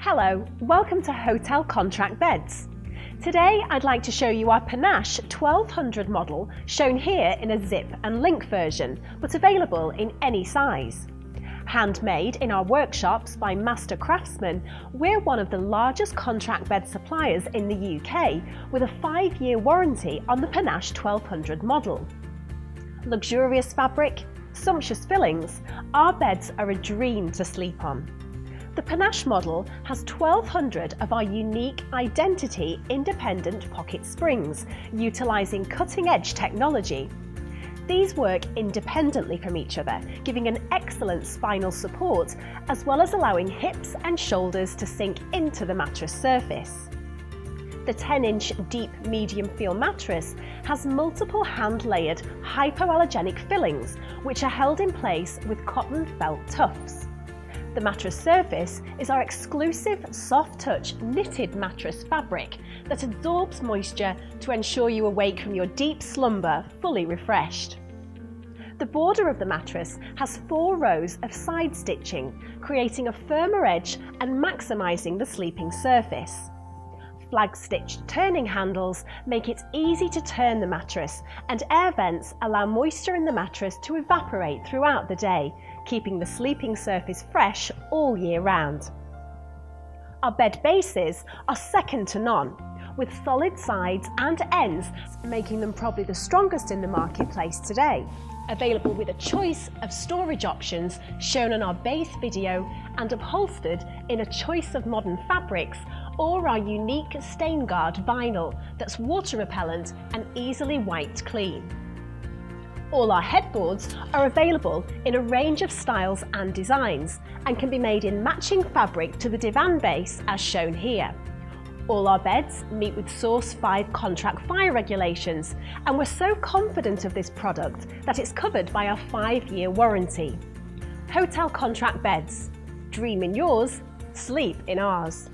Hello, welcome to HotelContractBeds. Today I'd like to show you our Panache 1200 model, shown here in a zip and link version, but available in any size. Handmade in our workshops by master craftsmen, we're one of the largest contract bed suppliers in the UK, with a 5-year warranty on the Panache 1200 model. Luxurious fabric, sumptuous fillings, our beds are a dream to sleep on. The Panache model has 1200 of our unique identity independent pocket springs, utilising cutting-edge technology. These work independently from each other, giving an excellent spinal support, as well as allowing hips and shoulders to sink into the mattress surface. The 10-inch deep medium feel mattress has multiple hand-layered hypoallergenic fillings, which are held in place with cotton felt tufts. The mattress surface is our exclusive soft-touch knitted mattress fabric that absorbs moisture to ensure you awake from your deep slumber fully refreshed. The border of the mattress has 4 rows of side stitching, creating a firmer edge and maximising the sleeping surface. Flag-stitched turning handles make it easy to turn the mattress, and air vents allow moisture in the mattress to evaporate throughout the day, keeping the sleeping surface fresh all year round. Our bed bases are second to none, with solid sides and ends, making them probably the strongest in the marketplace today. Available with a choice of storage options shown on our base video and upholstered in a choice of modern fabrics or our unique stain guard vinyl that's water repellent and easily wiped clean. All our headboards are available in a range of styles and designs and can be made in matching fabric to the divan base as shown here. All our beds meet with Source 5 contract fire regulations, and we're so confident of this product that it's covered by our 5-year warranty. HotelContractBeds. Dream in yours, sleep in ours.